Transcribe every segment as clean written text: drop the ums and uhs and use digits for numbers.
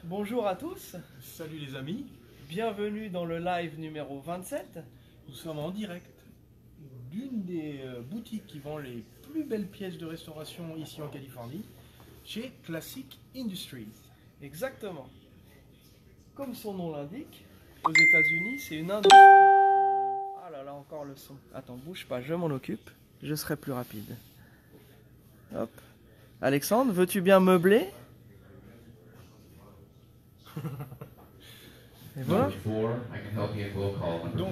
bonjour à tous, Salut les amis, bienvenue dans le live numéro 27. nous sommes en direct d'une des boutiques qui vend les plus belles pièces de restauration ici en Californie, chez Classic Industries. Exactement. Comme son nom l'indique, aux États-Unis, c'est une industrie. Ah là là, encore le son. Attends, bouge pas, je m'en occupe, je serai plus rapide. Hop. Alexandre, veux-tu bien meubler? Et voilà. Donc,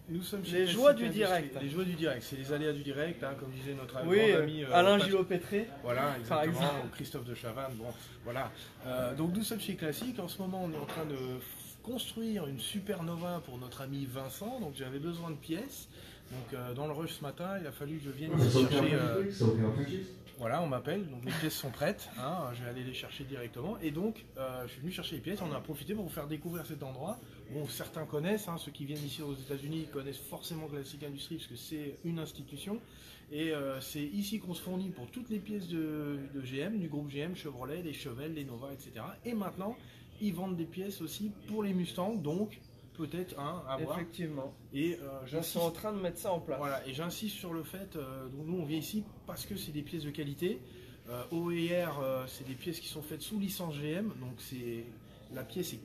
nous sommes chez Les Classic joies du Industries. direct. Les joies du direct, c'est les aléas du direct, hein, comme disait notre Oui, grand ami Alain Pat- Gillot-Pétré. Voilà, par exactement, exemple. ou Christophe de Chavannes, bon, voilà. Donc nous sommes chez Classic, en ce moment on est en train de construire une Supernova pour notre ami Vincent, donc j'avais besoin de pièces. Donc dans le rush ce matin, il a fallu que je vienne ici chercher... Voilà, on m'appelle, donc les pièces sont prêtes, hein, je vais aller les chercher directement. Et donc, je suis venu chercher les pièces, on a profité pour vous faire découvrir cet endroit. Bon, certains connaissent, hein, ceux qui viennent ici aux États-Unis connaissent forcément Classic Industries parce que c'est une institution. Et c'est ici qu'on se fournit pour toutes les pièces de GM, du groupe GM, Chevrolet, les Chevelle, les Nova, etc. Et maintenant, ils vendent des pièces aussi pour les Mustangs, donc peut-être un à voir. Effectivement. Et Ils sont en train de mettre ça en place. voilà, et j'insiste sur le fait, donc nous on vient ici parce que c'est des pièces de qualité. OER, c'est des pièces qui sont faites sous licence GM, donc la pièce est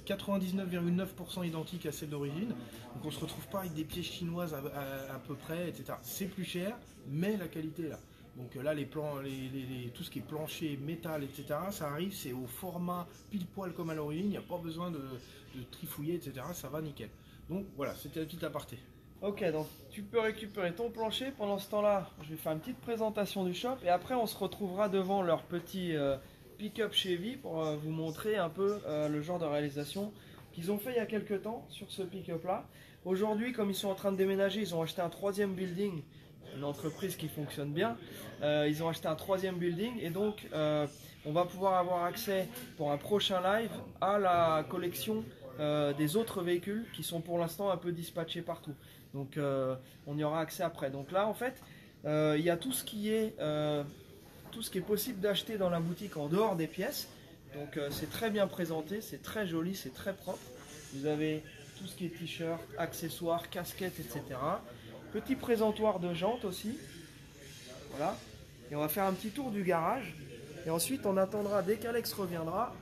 99,9% identique à celle d'origine. Donc on ne se retrouve pas avec des pièces chinoises à peu près, etc. C'est plus cher, mais la qualité est là. Donc là, tout ce qui est plancher, métal, etc., ça arrive, c'est au format pile poil comme à l'origine, il n'y a pas besoin de trifouiller, etc., ça va nickel. Donc voilà, c'était la petite aparté. Ok, donc tu peux récupérer ton plancher. Pendant ce temps-là, je vais faire une petite présentation du shop et après on se retrouvera devant leur petit pick-up Chevy pour vous montrer un peu le genre de réalisation qu'ils ont fait il y a quelques temps sur ce pick-up là. Aujourd'hui, comme ils sont en train de déménager, ils ont acheté un troisième building, une entreprise qui fonctionne bien. Ils ont acheté un troisième building et donc on va pouvoir avoir accès pour un prochain live à la collection des autres véhicules qui sont pour l'instant un peu dispatchés partout. Donc on y aura accès après. Donc là en fait il y a tout ce qui est possible d'acheter dans la boutique en dehors des pièces. Donc c'est très bien présenté, c'est très joli, c'est très propre. Vous avez tout ce qui est t-shirt, accessoires, casquettes, etc. Petit présentoir de jantes aussi. Voilà. Et on va faire un petit tour du garage. Et ensuite on attendra dès qu'Alex reviendra.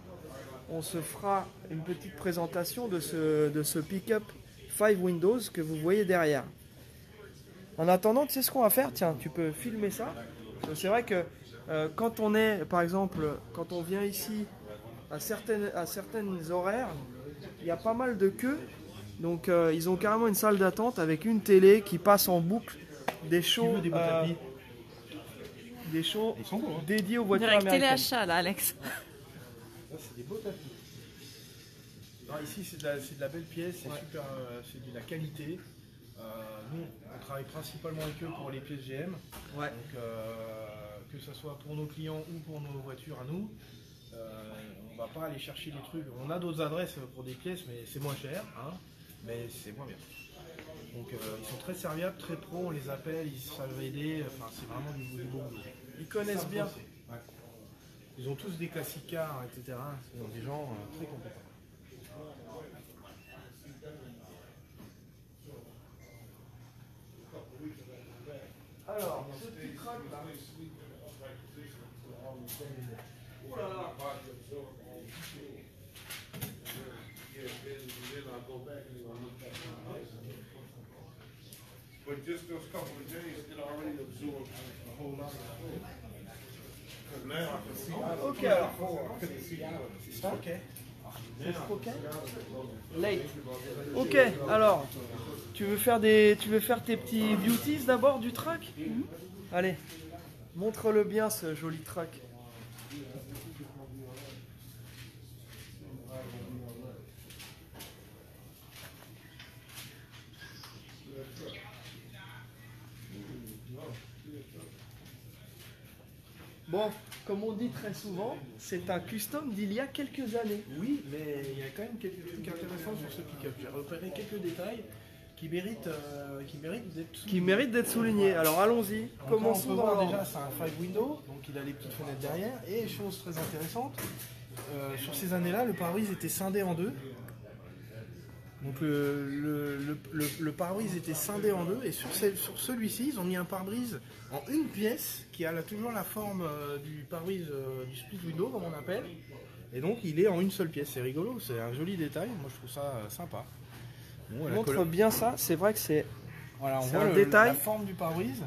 On se fera une petite présentation de ce pick-up 5 Windows que vous voyez derrière. En attendant, tu sais ce qu'on va faire? Tiens, tu peux filmer ça. C'est vrai que quand on est, par exemple, quand on vient ici à certaines horaires, il y a pas mal de queues. Donc ils ont carrément une salle d'attente avec une télé qui passe en boucle des shows, Des beaux tapis. des shows Ils sont beaux, hein. dédiés aux voitures Direct américaines. téléachat là, Alex. Là, c'est des beaux tapis. Alors, ici, c'est de la belle pièce, c'est super, c'est de la qualité. Nous, on travaille principalement avec eux pour les pièces GM. Ouais. Donc, que ce soit pour nos clients ou pour nos voitures à nous, on ne va pas aller chercher des trucs. On a d'autres adresses pour des pièces, mais c'est moins cher, hein, mais c'est moins bien. Donc, ils sont très serviables, très pros, on les appelle, ils savent aider. Enfin, c'est vraiment du bon boulot. Ils connaissent bien. Ouais. Ils ont tous des classiques cars, etc. Ce sont des gens très compétents. Alors, ce petit truck là. Oh là là. But just those couple of days, it already absorbed a whole lot of food. Because now I can see out. Ok alors. Before, I couldn't see out. C'est ça? Ok. Late. Ok, alors, tu veux faire tes petits beauties d'abord du truck? Allez, montre-le bien ce joli truck. Bon, comme on dit très souvent, c'est un custom d'il y a quelques années. Oui, mais il y a quand même quelques trucs intéressants sur ce pick-up. J'ai repéré quelques détails qui méritent d'être soulignés. Qui mérite d'être souligné. Alors allons-y, Donc là, commençons on peut dans voir l'ordre. déjà, c'est un 5 window, donc il a les petites fenêtres derrière. Et chose très intéressante, sur ces années-là, le pare-brise était scindé en deux. Donc le pare-brise était scindé en deux, et sur celui-ci, ils ont mis un pare-brise en une pièce qui a toujours la forme du pare-brise du split window, comme on appelle. Et donc il est en une seule pièce. C'est rigolo, c'est un joli détail. Moi je trouve ça sympa. Bon, On montre bien ça, c'est vrai que c'est voilà, on c'est voit un détail. la forme du pare-brise.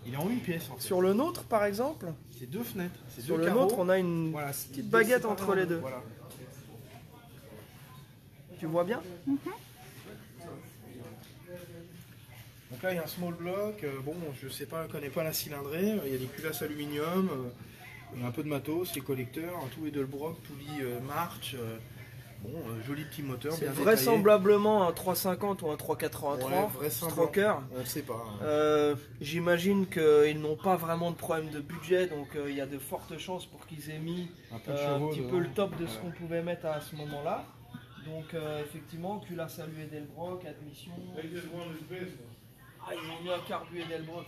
Il est en une pièce. En fait. Sur le nôtre par exemple, C'est deux fenêtres. C'est sur deux le carreaux. nôtre on a une Voilà, petite baguette entre les deux. Voilà. Tu vois bien? Donc là il y a un small block, bon je sais pas, je connais pas la cylindrée, il y a des culasses aluminium, il y a un peu de matos, les collecteurs, tout est Delbrock, poulie March, bon joli petit moteur, C'est bien vraisemblablement un 350 ou un 383 détaillé. Ouais, vraisemblablement. Stroker. On ne sait pas. J'imagine qu'ils n'ont pas vraiment de problème de budget, donc il y a de fortes chances pour qu'ils aient mis Un peu de un chevaux petit dedans. peu le top de ce qu'on pouvait mettre à ce moment-là. Donc effectivement, culasse à Delbrock, admission. They just wanted business. Ah, ils ont mis un carbu Edelbrock.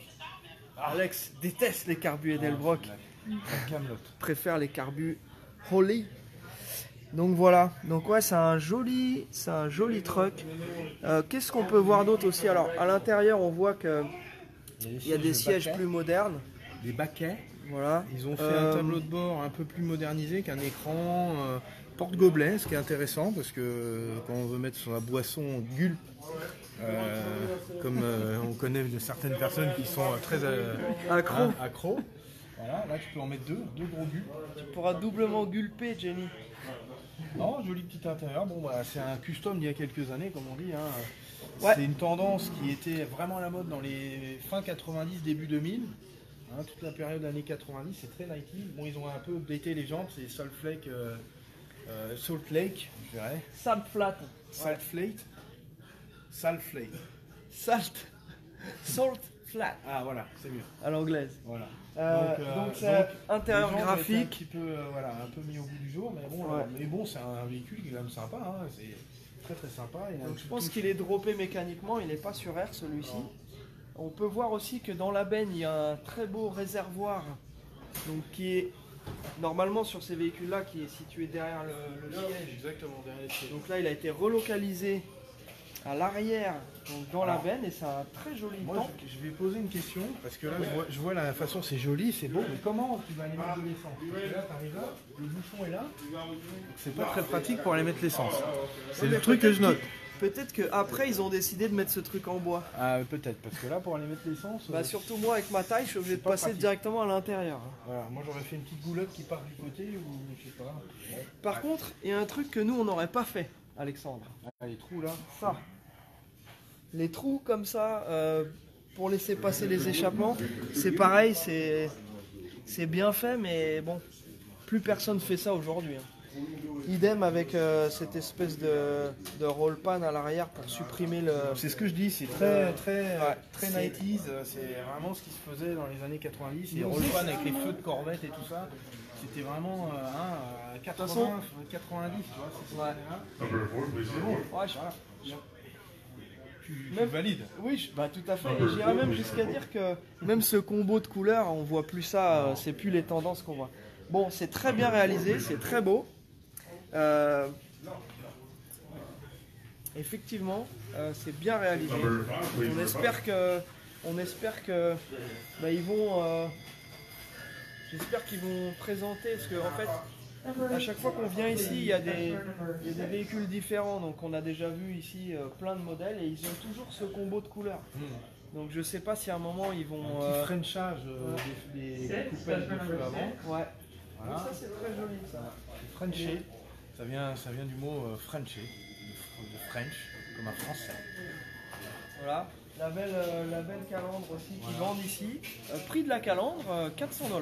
Alex déteste les carbus Edelbrock, La Camelot. préfère les carbus Holly. Donc voilà, donc ouais, c'est un joli truck. Qu'est-ce qu'on peut voir d'autre aussi? Alors à l'intérieur, on voit que il y a des sièges plus modernes. Des baquets. Voilà. Ils ont fait un tableau de bord un peu plus modernisé qu'un écran porte-gobelet, ce qui est intéressant parce que quand on veut mettre sur la boisson, on gulpe. Comme on connaît de certaines personnes qui sont très accros. Voilà, là tu peux en mettre deux gros gulpes. Tu pourras doublement gulper, Jenny. Non, joli petit intérieur. Bon, bah, c'est un custom d'il y a quelques années, comme on dit. Hein. Ouais. C'est une tendance qui était vraiment à la mode dans les fin 90, début 2000. Hein, toute la période années 90, c'est très Nike. Bon, ils ont un peu updaté les jantes, c'est Salt Lake, je dirais. Salt flat. Salt Flake. Salt flat Ah voilà, c'est mieux. à l'anglaise. Voilà. Donc c'est intérieur les gens ont été un graphique. petit peu, voilà, un peu mis au goût du jour, mais bon, Ouais. c'est un véhicule qui est quand même sympa. Hein, c'est très très sympa. Il a Donc une je pense touche- qu'il est droppé mécaniquement, il n'est pas sur air celui-ci. On peut voir aussi que dans la benne il y a un très beau réservoir, donc qui est normalement sur ces véhicules-là, qui est situé derrière le siège. Exactement, derrière les sièges. Donc là il a été relocalisé à l'arrière, donc dans la benne, et c'est un très joli Moi, tank. je vais poser une question, parce que là, je vois la façon, c'est joli, c'est beau, mais comment tu vas aller mettre de l'essence? Parce que là, t'arrives là, le bouchon est là, donc c'est pas très pratique pour aller mettre l'essence. C'est le truc que je note. Peut-être qu'après ils ont décidé de mettre ce truc en bois. Ah, peut-être, parce que là, pour aller mettre l'essence, Bah surtout moi avec ma taille, je suis obligé de pas passer pratique. directement à l'intérieur. voilà, moi j'aurais fait une petite goulotte qui part du côté, ou je sais pas. Par contre, il y a un truc que nous on n'aurait pas fait, Alexandre. Ah, les trous là. Ça. Les trous comme ça, pour laisser passer les échappements, c'est pareil, c'est bien fait, mais bon, plus personne fait ça aujourd'hui. Hein. Idem avec cette espèce de roll pan à l'arrière pour supprimer le... C'est ce que je dis, c'est très c'est- 90s, c'est vraiment ce qui se faisait dans les années 90, les Nous roll aussi. pan avec les feux de corvette et tout ça. C'était vraiment 80, façon- 90, tu vois, c'est ces Ouais. années-là. Ouais, Tu Même- valides. Oui, bah tout à fait. Et j'irais même jusqu'à dire que même ce combo de couleurs, on voit plus ça, c'est plus les tendances qu'on voit. Bon, c'est très bien réalisé, c'est très beau. Effectivement, c'est bien réalisé. On espère que bah, ils vont. J'espère qu'ils vont présenter, parce qu'en fait, à chaque fois qu'on vient ici, il y a des véhicules différents. Donc on a déjà vu ici plein de modèles et ils ont toujours ce combo de couleurs. Donc je sais pas si à un moment ils vont. Un petit frenchage des coupettes de feu avant. Ouais. Voilà. Donc ça c'est très joli ça. Frenché, ça vient du mot Frenché, de French, comme un français. Voilà. La belle calandre aussi qui vendent ici. Prix de la calandre, $400.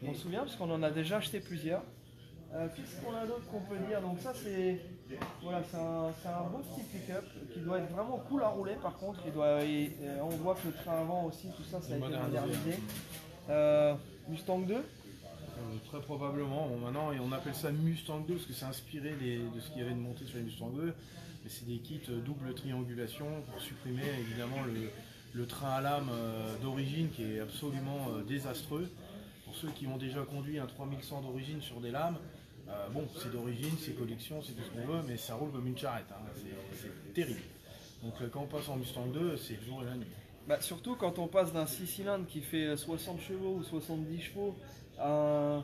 On se souvient parce qu'on en a déjà acheté plusieurs. Qu'est-ce qu'on a d'autre qu'on peut dire? Donc ça c'est voilà, c'est un beau petit pick-up qui doit être vraiment cool à rouler. Par contre, on voit que le train avant aussi, tout ça, ça a été modernisé. Mustang 2. Très probablement. Bon, maintenant, on appelle ça Mustang 2 parce que c'est inspiré de ce qu'il y avait de monté sur les Mustang 2. Mais c'est des kits double triangulation pour supprimer évidemment le train à lame d'origine qui est absolument désastreux. Pour ceux qui ont déjà conduit un 3100 d'origine sur des lames, Bon, c'est d'origine, c'est collection, c'est tout ce qu'on veut, mais ça roule comme une charrette, hein. C'est terrible. Donc quand on passe en Mustang 2, c'est le jour et la nuit. Bah, surtout quand on passe d'un 6 cylindres qui fait 60 chevaux ou 70 chevaux à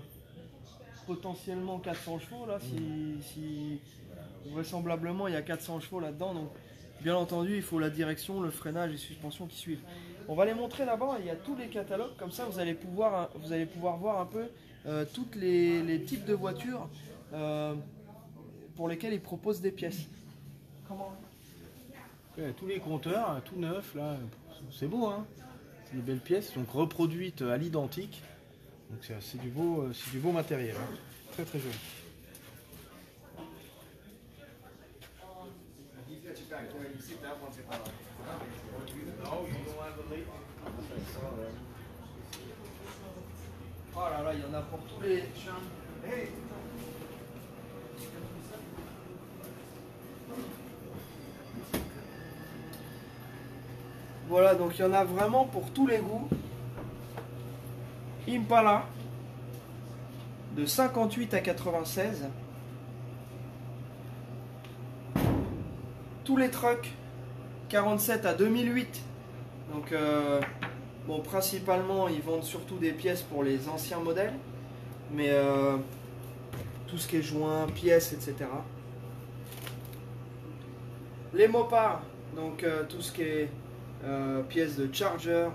potentiellement 400 chevaux, là, si vraisemblablement il y a 400 chevaux là-dedans, donc bien entendu il faut la direction, le freinage et suspension qui suivent. On va les montrer là-bas, il y a tous les catalogues, comme ça vous allez pouvoir voir un peu tous les types de voitures pour lesquelles ils proposent des pièces. Comment ? Tous les compteurs, tout neuf, là, c'est beau, hein. C'est une belle pièce, donc reproduite à l'identique. Donc c'est du beau matériel, hein. Très très joli. Oh là là, il y en a pour tous les... Hey. Voilà, donc il y en a vraiment pour tous les goûts. Impala de 58 à 96. Tous les trucks 47 à 2008. Donc bon, principalement ils vendent surtout des pièces pour les anciens modèles, mais tout ce qui est joint, pièces, etc. Les Mopar, donc tout ce qui est pièces de Charger,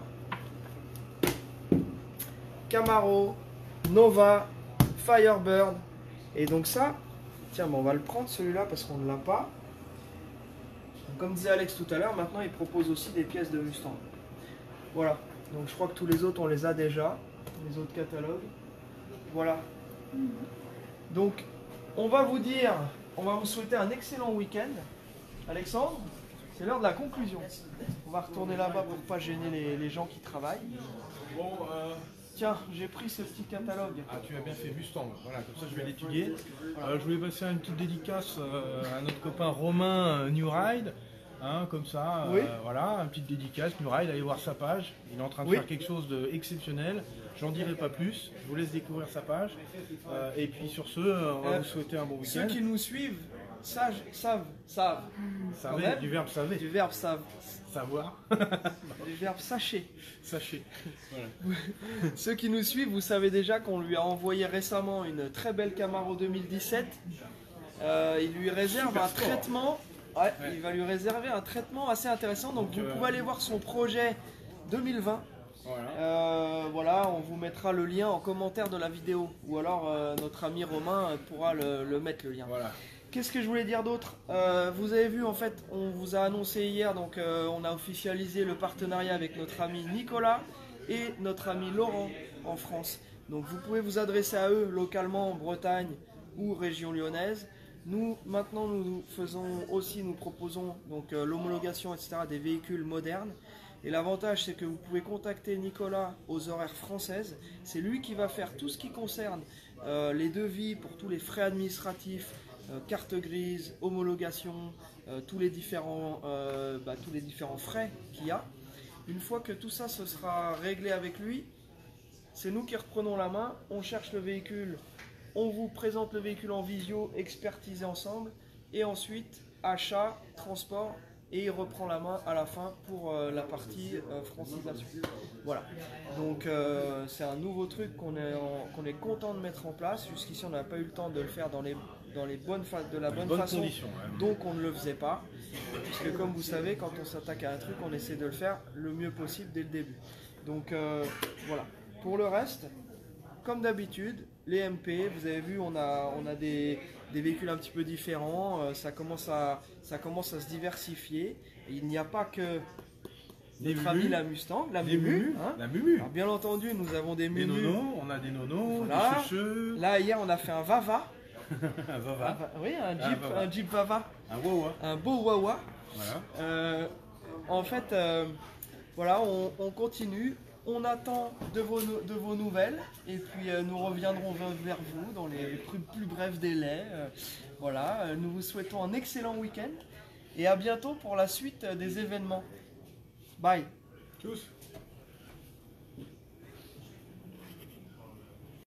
Camaro, Nova, Firebird. Et donc ça, tiens, bon, on va le prendre celui-là parce qu'on ne l'a pas. Comme disait Alex tout à l'heure, maintenant il propose aussi des pièces de Mustang. Voilà, donc je crois que tous les autres on les a déjà, les autres catalogues. Voilà. Donc on va vous souhaiter un excellent week-end. Alexandre, c'est l'heure de la conclusion. On va retourner là-bas pour ne pas gêner les gens qui travaillent. Bon, tiens, j'ai pris ce petit catalogue. Ah, tu as bien fait Mustang, voilà, comme ça je vais l'étudier. Je voulais passer une petite dédicace à notre copain Romain New Ride. Hein, comme ça, oui. Voilà, une petite dédicace, New Ride, allez voir sa page, il est en train de faire quelque chose d'exceptionnel, j'en dirai pas plus, je vous laisse découvrir sa page, et puis sur ce, on va vous souhaiter un bon week-end. Ceux qui nous suivent savent. Du verbe saver. Du verbe savent. Savoir. Du verbe sachez. Sachez. Voilà. Ceux qui nous suivent, vous savez déjà qu'on lui a envoyé récemment une très belle Camaro 2017, il lui réserve un traitement. Ouais, il va lui réserver un traitement assez intéressant, donc vous pouvez aller voir son projet 2020. Voilà, on vous mettra le lien en commentaire de la vidéo, ou alors notre ami Romain pourra le mettre le lien. Voilà. Qu'est-ce que je voulais dire d'autre? Vous avez vu, en fait, on vous a annoncé hier, donc on a officialisé le partenariat avec notre ami Nicolas et notre ami Laurent en France. Donc vous pouvez vous adresser à eux localement en Bretagne ou région lyonnaise. Nous, maintenant, nous proposons donc l'homologation, etc. des véhicules modernes. Et l'avantage, c'est que vous pouvez contacter Nicolas aux horaires françaises. C'est lui qui va faire tout ce qui concerne les devis pour tous les frais administratifs, carte grise, homologation, tous les différents frais qu'il y a. Une fois que tout ça se sera réglé avec lui, c'est nous qui reprenons la main, on cherche le véhicule. On vous présente le véhicule en visio, expertisé ensemble, et ensuite achat, transport, et il reprend la main à la fin pour la partie francisation. Voilà, donc c'est un nouveau truc qu'on est content de mettre en place. Jusqu'ici on n'a pas eu le temps de le faire de la bonne façon, donc on ne le faisait pas. Puisque comme vous savez, quand on s'attaque à un truc, on essaie de le faire le mieux possible dès le début. Donc voilà, pour le reste, comme d'habitude, les MP, vous avez vu, on a des véhicules un petit peu différents, ça commence à se diversifier. Et il n'y a pas que notre ami la Mustang, la Mumu. Hein. La Mumu. Alors, bien entendu, nous avons des Mumu. Des nonos, on a des nonos, voilà. des cheveux. Là, hier, on a fait un Vava. Un Vava. Oui, un Jeep Vava. Un Wawa. Un beau Wawa. Voilà. En fait, voilà, on continue. On attend de vos nouvelles et puis nous reviendrons vers vous dans les plus brefs délais. Voilà, nous vous souhaitons un excellent week-end et à bientôt pour la suite des événements. Bye. Tchuss.